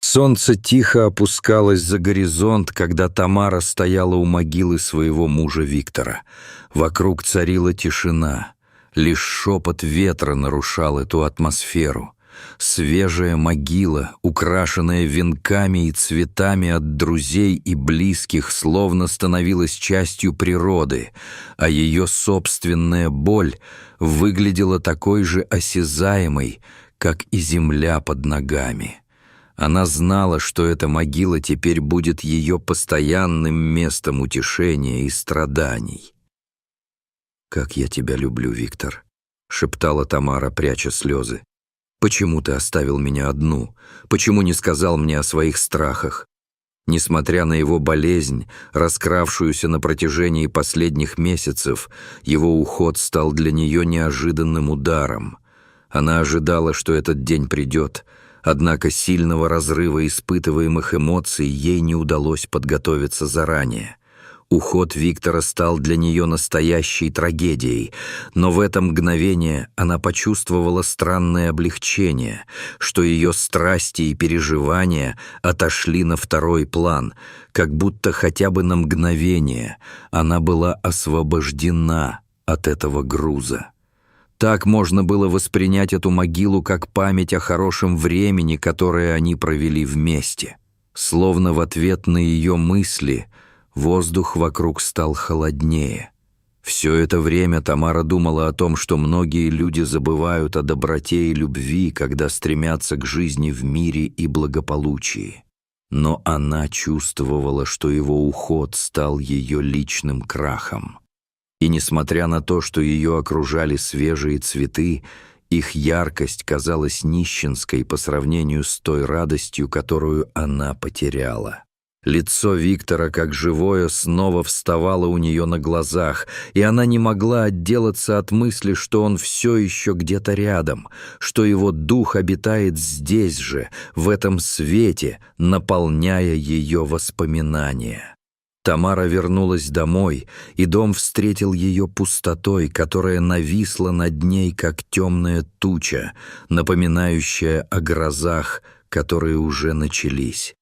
Солнце тихо опускалось за горизонт, когда Тамара стояла у могилы своего мужа Виктора. Вокруг царила тишина. Лишь шепот ветра нарушал эту атмосферу. Свежая могила, украшенная венками и цветами от друзей и близких, словно становилась частью природы, а ее собственная боль выглядела такой же осязаемой, как и земля под ногами. Она знала, что эта могила теперь будет ее постоянным местом утешения и страданий. «Как я тебя люблю, Виктор», — шептала Тамара, пряча слезы. «Почему ты оставил меня одну? Почему не сказал мне о своих страхах?» Несмотря на его болезнь, раскравшуюся на протяжении последних месяцев, его уход стал для нее неожиданным ударом. Она ожидала, что этот день придет, однако сильного разрыва испытываемых эмоций ей не удалось подготовиться заранее. Уход Виктора стал для нее настоящей трагедией, но в это мгновение она почувствовала странное облегчение, что ее страсти и переживания отошли на второй план, как будто хотя бы на мгновение она была освобождена от этого груза. Так можно было воспринять эту могилу как память о хорошем времени, которое они провели вместе. Словно в ответ на ее мысли воздух вокруг стал холоднее. Все это время Тамара думала о том, что многие люди забывают о доброте и любви, когда стремятся к жизни в мире и благополучии. Но она чувствовала, что его уход стал ее личным крахом. И несмотря на то, что ее окружали свежие цветы, их яркость казалась нищенской по сравнению с той радостью, которую она потеряла. Лицо Виктора, как живое, снова вставало у нее на глазах, и она не могла отделаться от мысли, что он все еще где-то рядом, что его дух обитает здесь же, в этом свете, наполняя ее воспоминания. Тамара вернулась домой, и дом встретил ее пустотой, которая нависла над ней, как темная туча, напоминающая о грозах, которые уже начались.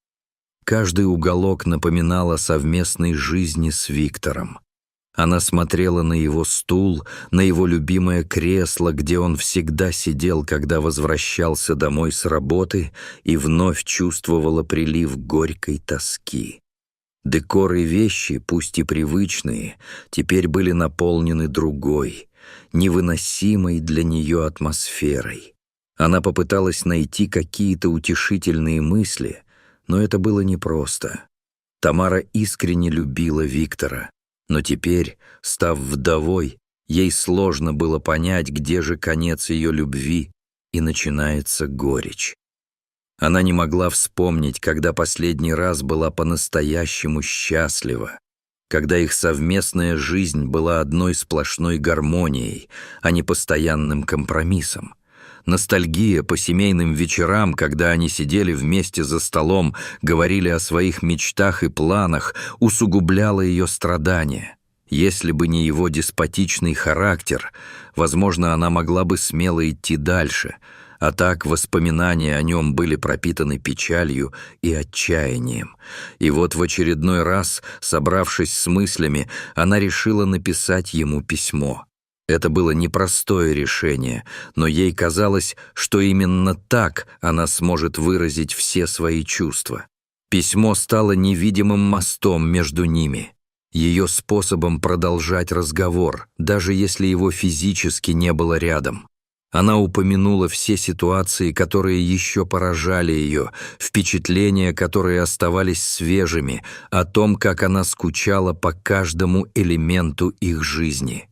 Каждый уголок напоминал о совместной жизни с Виктором. Она смотрела на его стул, на его любимое кресло, где он всегда сидел, когда возвращался домой с работы, и вновь чувствовала прилив горькой тоски. Декор и вещи, пусть и привычные, теперь были наполнены другой, невыносимой для нее атмосферой. Она попыталась найти какие-то утешительные мысли, но это было непросто. Тамара искренне любила Виктора, но теперь, став вдовой, ей сложно было понять, где же конец ее любви и начинается горечь. Она не могла вспомнить, когда последний раз была по-настоящему счастлива, когда их совместная жизнь была одной сплошной гармонией, а не постоянным компромиссом. Ностальгия по семейным вечерам, когда они сидели вместе за столом, говорили о своих мечтах и планах, усугубляла ее страдания. Если бы не его деспотичный характер, возможно, она могла бы смело идти дальше, а так воспоминания о нем были пропитаны печалью и отчаянием. И вот в очередной раз, собравшись с мыслями, она решила написать ему письмо. Это было непростое решение, но ей казалось, что именно так она сможет выразить все свои чувства. Письмо стало невидимым мостом между ними, ее способом продолжать разговор, даже если его физически не было рядом. Она упомянула все ситуации, которые еще поражали ее, впечатления, которые оставались свежими, о том, как она скучала по каждому элементу их жизни.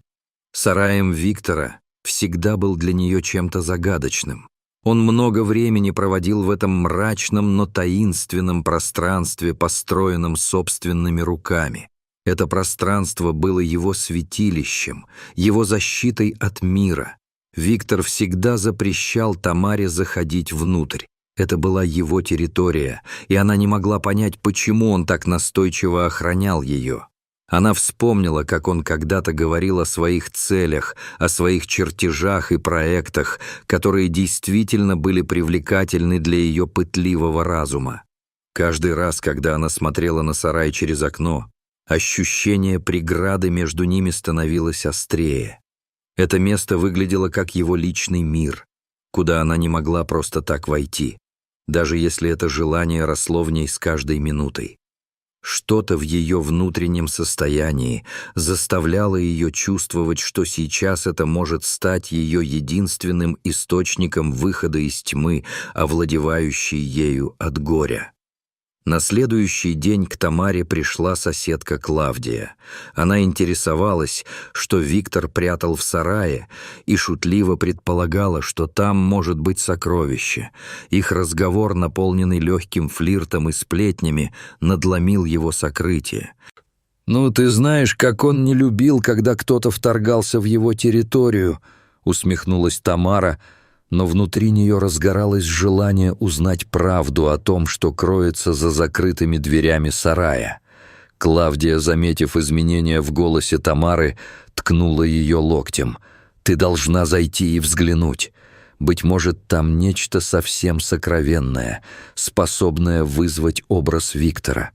Сараем Виктора всегда был для нее чем-то загадочным. Он много времени проводил в этом мрачном, но таинственном пространстве, построенном собственными руками. Это пространство было его святилищем, его защитой от мира. Виктор всегда запрещал Тамаре заходить внутрь. Это была его территория, и она не могла понять, почему он так настойчиво охранял ее. Она вспомнила, как он когда-то говорил о своих целях, о своих чертежах и проектах, которые действительно были привлекательны для ее пытливого разума. Каждый раз, когда она смотрела на сарай через окно, ощущение преграды между ними становилось острее. Это место выглядело как его личный мир, куда она не могла просто так войти, даже если это желание росло в ней с каждой минутой. Что-то в ее внутреннем состоянии заставляло ее чувствовать, что сейчас это может стать ее единственным источником выхода из тьмы, овладевающей ею от горя. На следующий день к Тамаре пришла соседка Клавдия. Она интересовалась, что Виктор прятал в сарае, и шутливо предполагала, что там может быть сокровище. Их разговор, наполненный легким флиртом и сплетнями, надломил его сокрытие. «Ну, ты знаешь, как он не любил, когда кто-то вторгался в его территорию», — усмехнулась Тамара, но внутри нее разгоралось желание узнать правду о том, что кроется за закрытыми дверями сарая. Клавдия, заметив изменения в голосе Тамары, ткнула ее локтем. «Ты должна зайти и взглянуть. Быть может, там нечто совсем сокровенное, способное вызвать образ Виктора».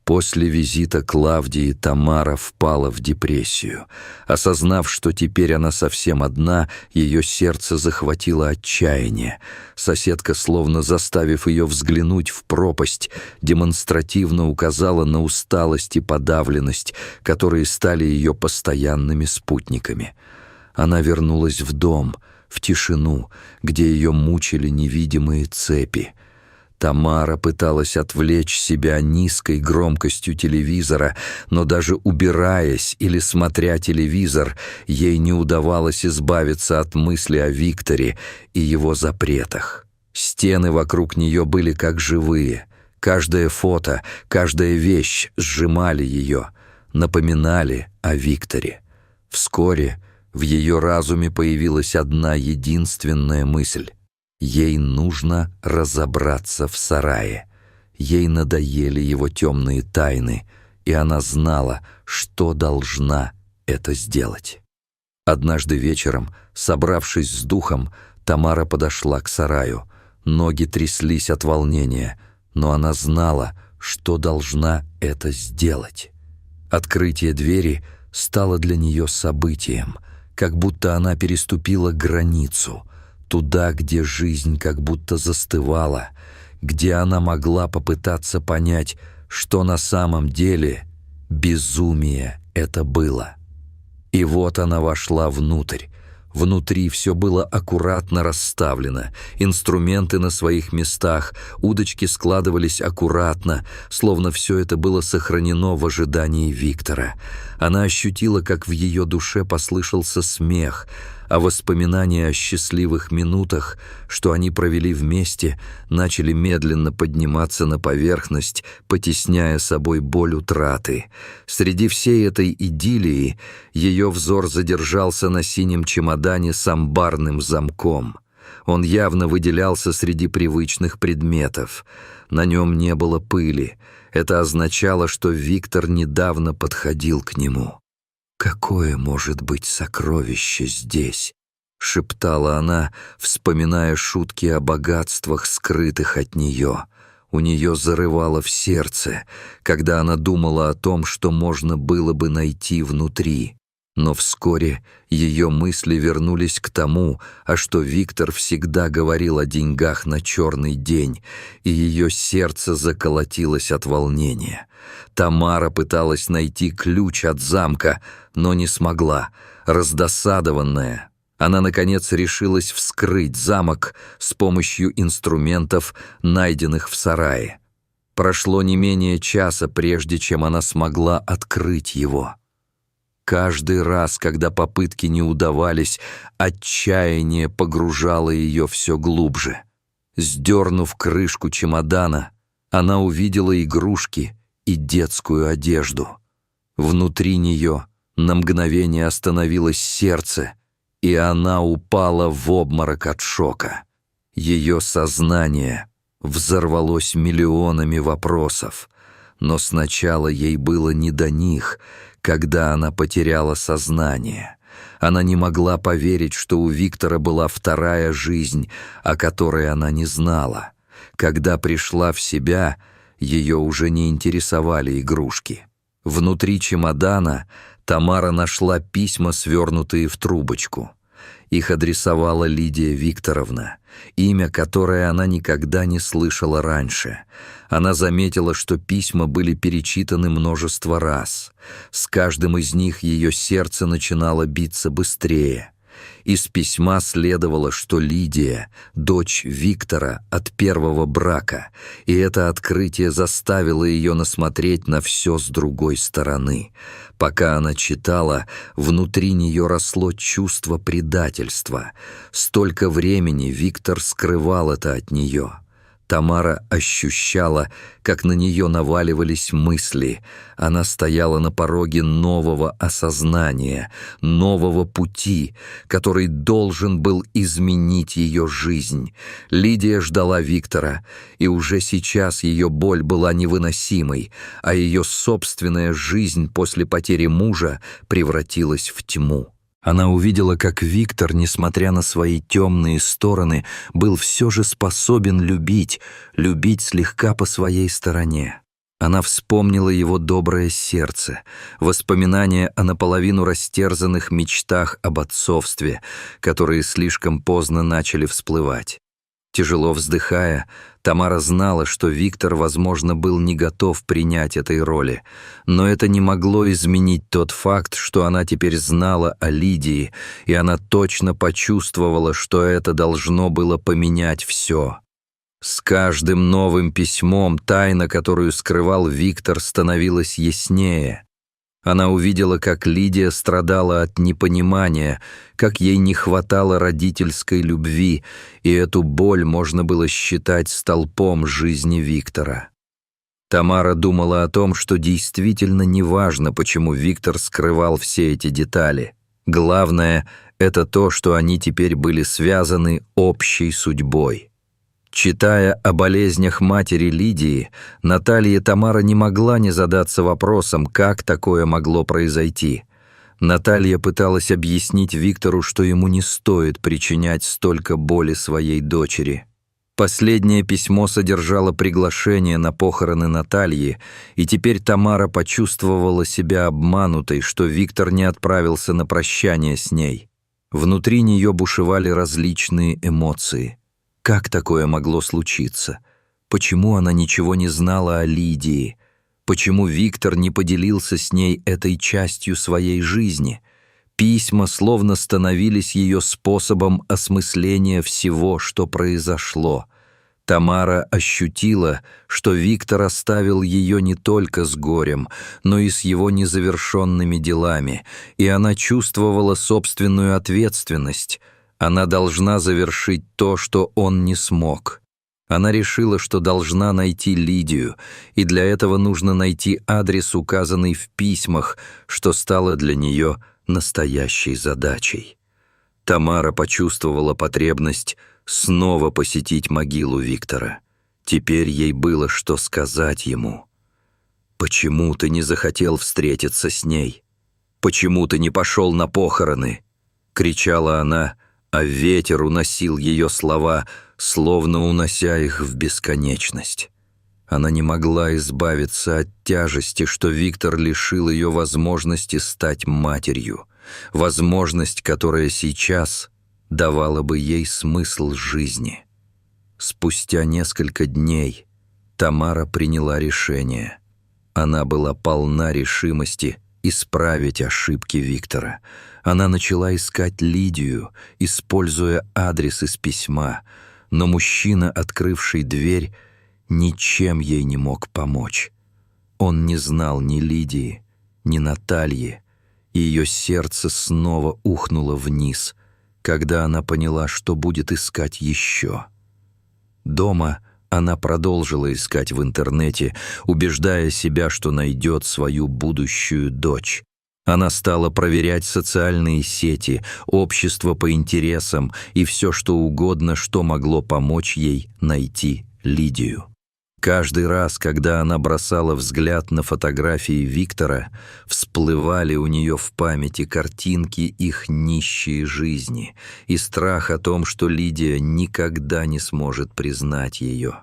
После визита Клавдии Тамара впала в депрессию. Осознав, что теперь она совсем одна, ее сердце захватило отчаяние. Соседка, словно заставив ее взглянуть в пропасть, демонстративно указала на усталость и подавленность, которые стали ее постоянными спутниками. Она вернулась в дом, в тишину, где ее мучили невидимые цепи. Тамара пыталась отвлечь себя низкой громкостью телевизора, но даже убираясь или смотря телевизор, ей не удавалось избавиться от мысли о Викторе и его запретах. Стены вокруг нее были как живые. Каждое фото, каждая вещь сжимали ее, напоминали о Викторе. Вскоре в ее разуме появилась одна единственная мысль. Ей нужно разобраться в сарае. Ей надоели его темные тайны, и она знала, что должна это сделать. Однажды вечером, собравшись с духом, Тамара подошла к сараю. Ноги тряслись от волнения, но она знала, что должна это сделать. Открытие двери стало для нее событием, как будто она переступила границу, туда, где жизнь как будто застывала, где она могла попытаться понять, что на самом деле безумие это было. И вот она вошла внутрь. Внутри все было аккуратно расставлено, инструменты на своих местах, удочки складывались аккуратно, словно все это было сохранено в ожидании Виктора. Она ощутила, как в ее душе послышался смех, а воспоминания о счастливых минутах, что они провели вместе, начали медленно подниматься на поверхность, потесняя собой боль утраты. Среди всей этой идиллии ее взор задержался на синем чемодане с амбарным замком. Он явно выделялся среди привычных предметов. На нем не было пыли. Это означало, что Виктор недавно подходил к нему. «Какое может быть сокровище здесь?» — шептала она, вспоминая шутки о богатствах, скрытых от нее. У нее зарывало в сердце, когда она думала о том, что можно было бы найти внутри. Но вскоре ее мысли вернулись к тому, что Виктор всегда говорил о деньгах на черный день, и ее сердце заколотилось от волнения. Тамара пыталась найти ключ от замка, но не смогла. Раздосадованная, она, наконец, решилась вскрыть замок с помощью инструментов, найденных в сарае. Прошло не менее часа, прежде чем она смогла открыть его. Каждый раз, когда попытки не удавались, отчаяние погружало ее все глубже. Сдернув крышку чемодана, она увидела игрушки и детскую одежду. Внутри нее на мгновение остановилось сердце, и она упала в обморок от шока. Ее сознание взорвалось миллионами вопросов, но сначала ей было не до них. когда она потеряла сознание. Она не могла поверить, что у Виктора была вторая жизнь, о которой она не знала. Когда пришла в себя, ее уже не интересовали игрушки. Внутри чемодана Тамара нашла письма, свернутые в трубочку. Их адресовала Лидия Викторовна, имя, которое она никогда не слышала раньше. Она заметила, что письма были перечитаны множество раз. С каждым из них ее сердце начинало биться быстрее. Из письма следовало, что Лидия – дочь Виктора от первого брака, и это открытие заставило ее насмотреть на все с другой стороны. Пока она читала, внутри нее росло чувство предательства. Столько времени Виктор скрывал это от нее. Тамара ощущала, как на нее наваливались мысли. Она стояла на пороге нового осознания, нового пути, который должен был изменить ее жизнь. Лидия ждала Виктора, и уже сейчас ее боль была невыносимой, а ее собственная жизнь после потери мужа превратилась в тьму. Она увидела, как Виктор, несмотря на свои темные стороны, был все же способен любить слегка по своей стороне. Она вспомнила его доброе сердце, воспоминания о наполовину растерзанных мечтах об отцовстве, которые слишком поздно начали всплывать. Тяжело вздыхая, Тамара знала, что Виктор, возможно, был не готов принять этой роли, но это не могло изменить тот факт, что она теперь знала о Лидии, и она точно почувствовала, что это должно было поменять все. С каждым новым письмом тайна, которую скрывал Виктор, становилась яснее. Она увидела, как Лидия страдала от непонимания, как ей не хватало родительской любви, и эту боль можно было считать столпом жизни Виктора. Тамара думала о том, что действительно неважно, почему Виктор скрывал все эти детали. Главное — это то, что они теперь были связаны общей судьбой. Читая о болезнях матери Лидии, Наталья Тамара не могла не задаться вопросом, как такое могло произойти. Наталья пыталась объяснить Виктору, что ему не стоит причинять столько боли своей дочери. Последнее письмо содержало приглашение на похороны Натальи, и теперь Тамара почувствовала себя обманутой, что Виктор не отправился на прощание с ней. Внутри нее бушевали различные эмоции. Как такое могло случиться? Почему она ничего не знала о Лидии? Почему Виктор не поделился с ней этой частью своей жизни? Письма словно становились ее способом осмысления всего, что произошло. Тамара ощутила, что Виктор оставил ее не только с горем, но и с его незавершенными делами, и она чувствовала собственную ответственность. Она должна завершить то, что он не смог. Она решила, что должна найти Лидию, и для этого нужно найти адрес, указанный в письмах, что стало для нее настоящей задачей. Тамара почувствовала потребность снова посетить могилу Виктора. Теперь ей было что сказать ему. «Почему ты не захотел встретиться с ней? Почему ты не пошел на похороны?» — кричала она, а ветер уносил ее слова, словно унося их в бесконечность. Она не могла избавиться от тяжести, что Виктор лишил ее возможности стать матерью, возможность, которая сейчас давала бы ей смысл жизни. Спустя несколько дней Тамара приняла решение. Она была полна решимости исправить ошибки Виктора. Она начала искать Лидию, используя адрес из письма, но мужчина, открывший дверь, ничем ей не мог помочь. Он не знал ни Лидии, ни Натальи, и ее сердце снова ухнуло вниз, когда она поняла, что будет искать еще. Дома она продолжила искать в интернете, убеждая себя, что найдет свою будущую дочь. Она стала проверять социальные сети, общество по интересам и все, что угодно, что могло помочь ей найти Лидию. Каждый раз, когда она бросала взгляд на фотографии Виктора, всплывали у нее в памяти картинки их нищей жизни и страх о том, что Лидия никогда не сможет признать ее.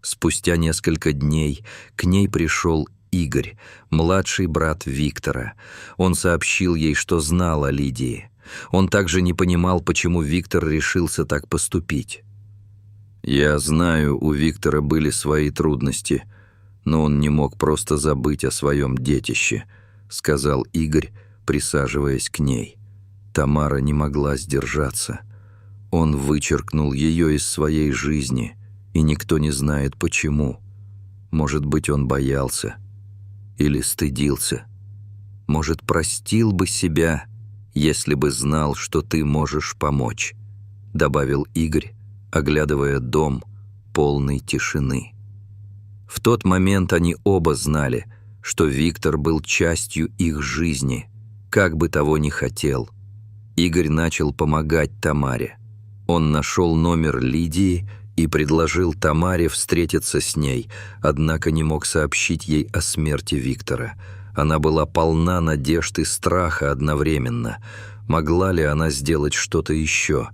Спустя несколько дней к ней пришел Игорь, младший брат Виктора. Он сообщил ей, что знал о Лидии. Он также не понимал, почему Виктор решился так поступить. «Я знаю, у Виктора были свои трудности, но он не мог просто забыть о своем детище», — сказал Игорь, присаживаясь к ней. Тамара не могла сдержаться. Он вычеркнул ее из своей жизни, и никто не знает почему. Может быть, он боялся или стыдился. Может, простил бы себя, если бы знал, что ты можешь помочь», — добавил Игорь, оглядывая дом, полный тишины. В тот момент они оба знали, что Виктор был частью их жизни, как бы того ни хотел. Игорь начал помогать Тамаре. Он нашел номер Лидии и предложил Тамаре встретиться с ней, однако не мог сообщить ей о смерти Виктора. Она была полна надежд и страха одновременно. Могла ли она сделать что-то еще?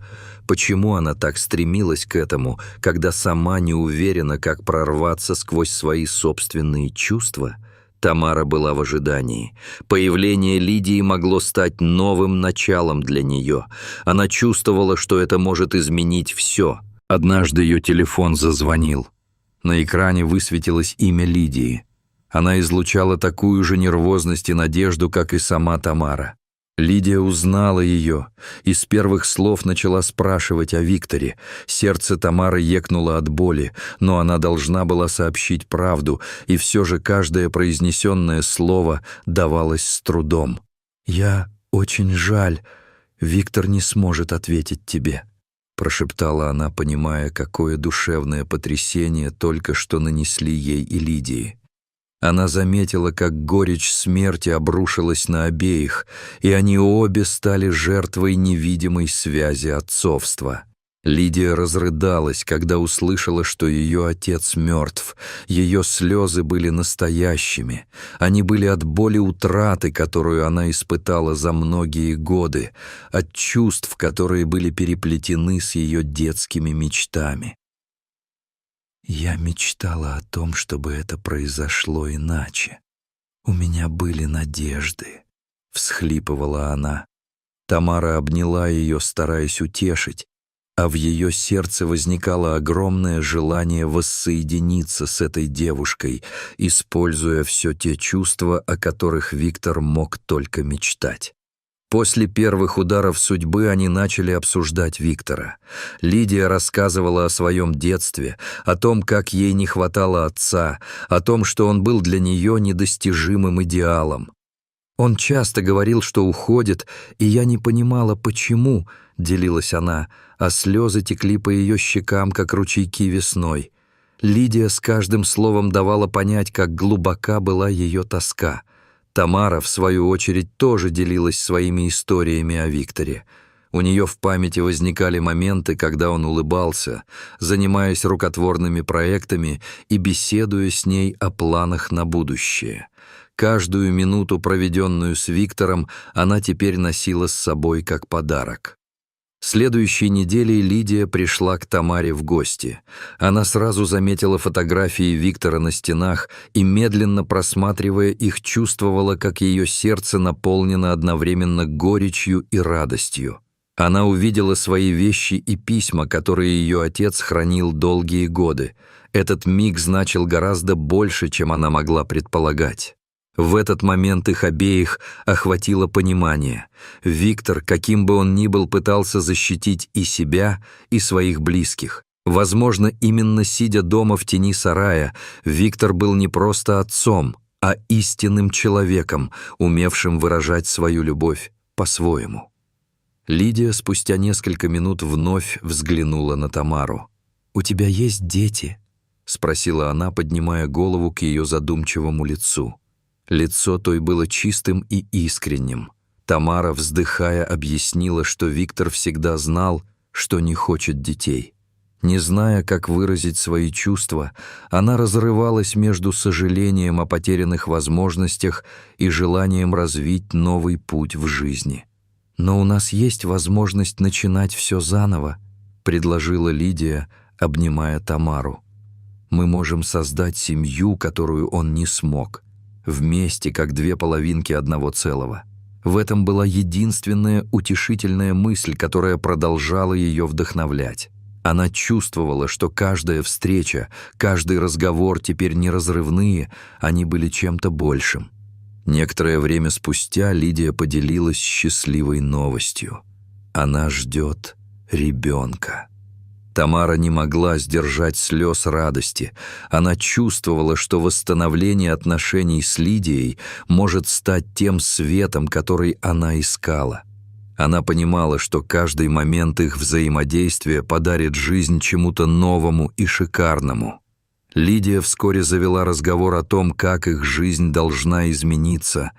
Почему она так стремилась к этому, когда сама не уверена, как прорваться сквозь свои собственные чувства? Тамара была в ожидании. Появление Лидии могло стать новым началом для нее. Она чувствовала, что это может изменить все. Однажды ее телефон зазвонил. На экране высветилось имя Лидии. Она излучала такую же нервозность и надежду, как и сама Тамара. Лидия узнала ее и с первых слов начала спрашивать о Викторе. Сердце Тамары екнуло от боли, но она должна была сообщить правду, и все же каждое произнесенное слово давалось с трудом. «Я очень жаль, Виктор не сможет ответить тебе», — прошептала она, понимая, какое душевное потрясение только что нанесли ей и Лидии. Она заметила, как горечь смерти обрушилась на обеих, и они обе стали жертвой невидимой связи отцовства. Лидия разрыдалась, когда услышала, что ее отец мертв. Ее слезы были настоящими. Они были от боли утраты, которую она испытала за многие годы, от чувств, которые были переплетены с ее детскими мечтами. «Я мечтала о том, чтобы это произошло иначе. У меня были надежды», — всхлипывала она. Тамара обняла ее, стараясь утешить, а в ее сердце возникало огромное желание воссоединиться с этой девушкой, используя все те чувства, о которых Виктор мог только мечтать. После первых ударов судьбы они начали обсуждать Виктора. Лидия рассказывала о своем детстве, о том, как ей не хватало отца, о том, что он был для нее недостижимым идеалом. «Он часто говорил, что уходит, и я не понимала, почему», — делилась она, а слезы текли по ее щекам, как ручейки весной. Лидия с каждым словом давала понять, как глубока была ее тоска. Тамара, в свою очередь, тоже делилась своими историями о Викторе. У нее в памяти возникали моменты, когда он улыбался, занимаясь рукотворными проектами и беседуя с ней о планах на будущее. Каждую минуту, проведенную с Виктором, она теперь носила с собой как подарок. Следующей неделей Лидия пришла к Тамаре в гости. Она сразу заметила фотографии Виктора на стенах и, медленно просматривая их, чувствовала, как ее сердце наполнено одновременно горечью и радостью. Она увидела свои вещи и письма, которые ее отец хранил долгие годы. Этот миг значил гораздо больше, чем она могла предполагать. В этот момент их обеих охватило понимание. Виктор, каким бы он ни был, пытался защитить и себя, и своих близких. Возможно, именно сидя дома в тени сарая, Виктор был не просто отцом, а истинным человеком, умевшим выражать свою любовь по-своему. Лидия спустя несколько минут вновь взглянула на Тамару. «У тебя есть дети?» — спросила она, поднимая голову к ее задумчивому лицу. Лицо той было чистым и искренним. Тамара, вздыхая, объяснила, что Виктор всегда знал, что не хочет детей. Не зная, как выразить свои чувства, она разрывалась между сожалением о потерянных возможностях и желанием развить новый путь в жизни. «Но у нас есть возможность начинать все заново», — предложила Лидия, обнимая Тамару. «Мы можем создать семью, которую он не смог, вместе, как две половинки одного целого». В этом была единственная утешительная мысль, которая продолжала ее вдохновлять. Она чувствовала, что каждая встреча, каждый разговор теперь не разрывные, они были чем-то большим. Некоторое время спустя Лидия поделилась счастливой новостью. Она ждет ребенка. Тамара не могла сдержать слез радости. Она чувствовала, что восстановление отношений с Лидией может стать тем светом, который она искала. Она понимала, что каждый момент их взаимодействия подарит жизнь чему-то новому и шикарному. Лидия вскоре завела разговор о том, как их жизнь должна измениться,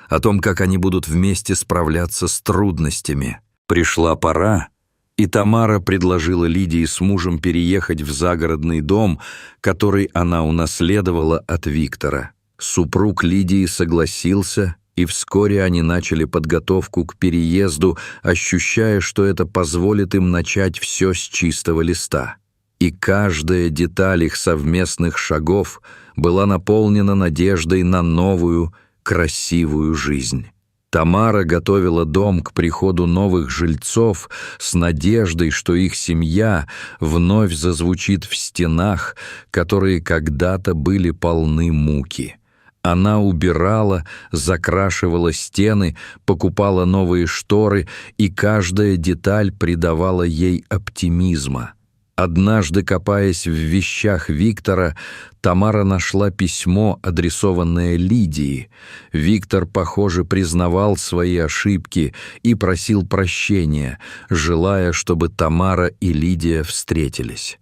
о том, как они будут вместе справляться с трудностями. Пришла пора, и Тамара предложила Лидии с мужем переехать в загородный дом, который она унаследовала от Виктора. Супруг Лидии согласился, и вскоре они начали подготовку к переезду, ощущая, что это позволит им начать все с чистого листа. И каждая деталь их совместных шагов была наполнена надеждой на новую, красивую жизнь. Тамара готовила дом к приходу новых жильцов с надеждой, что их семья вновь зазвучит в стенах, которые когда-то были полны муки. Она убирала, закрашивала стены, покупала новые шторы, и каждая деталь придавала ей оптимизма. Однажды, копаясь в вещах Виктора, Тамара нашла письмо, адресованное Лидии. Виктор, похоже, признавал свои ошибки и просил прощения, желая, чтобы Тамара и Лидия встретились.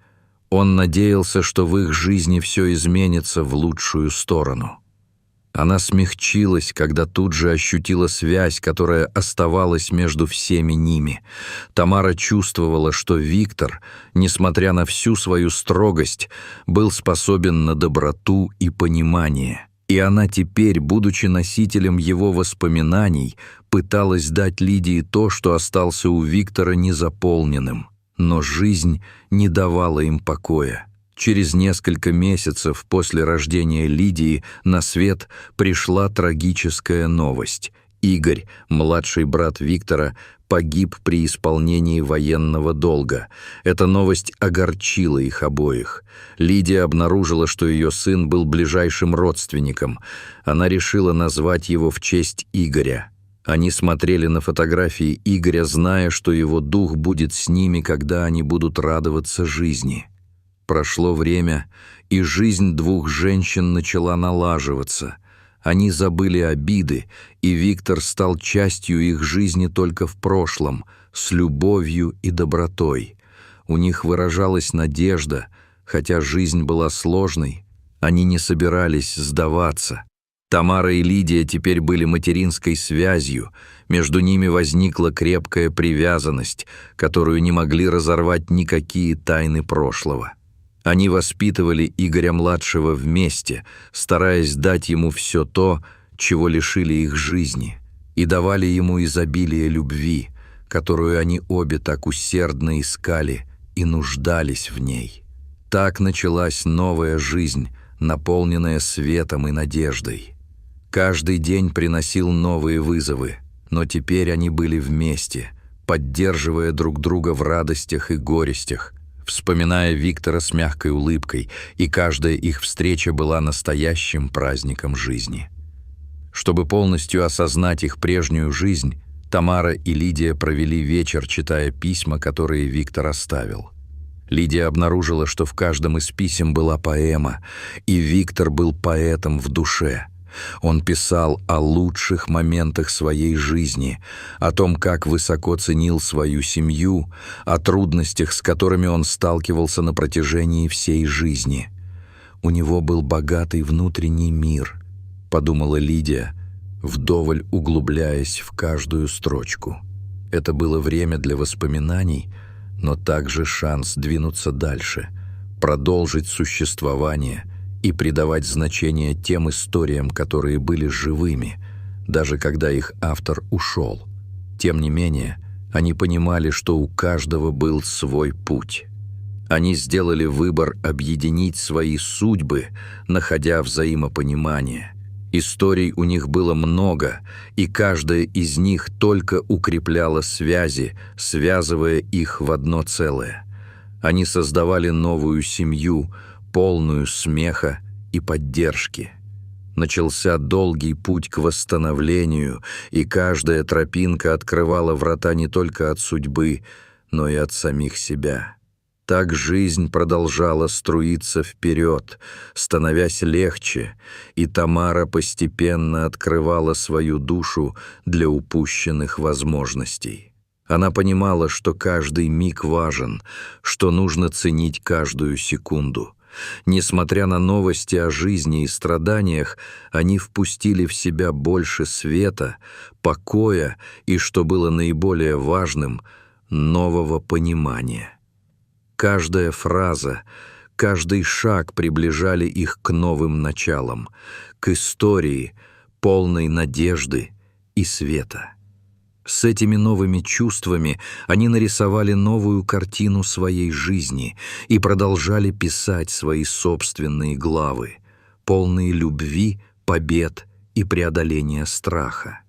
Он надеялся, что в их жизни все изменится в лучшую сторону. Она смягчилась, когда тут же ощутила связь, которая оставалась между всеми ними. Тамара чувствовала, что Виктор, несмотря на всю свою строгость, был способен на доброту и понимание. И она теперь, будучи носителем его воспоминаний, пыталась дать Лидии то, что остался у Виктора незаполненным. Но жизнь не давала им покоя. Через несколько месяцев после рождения Лидии на свет пришла трагическая новость. Игорь, младший брат Виктора, погиб при исполнении военного долга. Эта новость огорчила их обоих. Лидия обнаружила, что ее сын был ближайшим родственником. Она решила назвать его в честь Игоря. Они смотрели на фотографии Игоря, зная, что его дух будет с ними, когда они будут радоваться жизни. Прошло время, и жизнь двух женщин начала налаживаться. Они забыли обиды, и Виктор стал частью их жизни только в прошлом, с любовью и добротой. У них выражалась надежда, хотя жизнь была сложной, они не собирались сдаваться. Тамара и Лидия теперь были материнской связью, между ними возникла крепкая привязанность, которую не могли разорвать никакие тайны прошлого. Они воспитывали Игоря-младшего вместе, стараясь дать ему все то, чего лишили их жизни, и давали ему изобилие любви, которую они обе так усердно искали и нуждались в ней. Так началась новая жизнь, наполненная светом и надеждой. Каждый день приносил новые вызовы, но теперь они были вместе, поддерживая друг друга в радостях и горестях, вспоминая Виктора с мягкой улыбкой, и каждая их встреча была настоящим праздником жизни. Чтобы полностью осознать их прежнюю жизнь, Тамара и Лидия провели вечер, читая письма, которые Виктор оставил. Лидия обнаружила, что в каждом из писем была поэма, и Виктор был поэтом в душе. Он писал о лучших моментах своей жизни, о том, как высоко ценил свою семью, о трудностях, с которыми он сталкивался на протяжении всей жизни. «У него был богатый внутренний мир», — подумала Лидия, вдоволь углубляясь в каждую строчку. Это было время для воспоминаний, но также шанс двинуться дальше, продолжить существование и придавать значение тем историям, которые были живыми, даже когда их автор ушел. Тем не менее, они понимали, что у каждого был свой путь. Они сделали выбор объединить свои судьбы, находя взаимопонимание. Историй у них было много, и каждая из них только укрепляла связи, связывая их в одно целое. Они создавали новую семью, полную смеха и поддержки. Начался долгий путь к восстановлению, и каждая тропинка открывала врата не только от судьбы, но и от самих себя. Так жизнь продолжала струиться вперед, становясь легче, и Тамара постепенно открывала свою душу для упущенных возможностей. Она понимала, что каждый миг важен, что нужно ценить каждую секунду. Несмотря на новости о жизни и страданиях, они впустили в себя больше света, покоя и, что было наиболее важным, нового понимания. Каждая фраза, каждый шаг приближали их к новым началам, к истории, полной надежды и света. С этими новыми чувствами они нарисовали новую картину своей жизни и продолжали писать свои собственные главы, полные любви, побед и преодоления страха.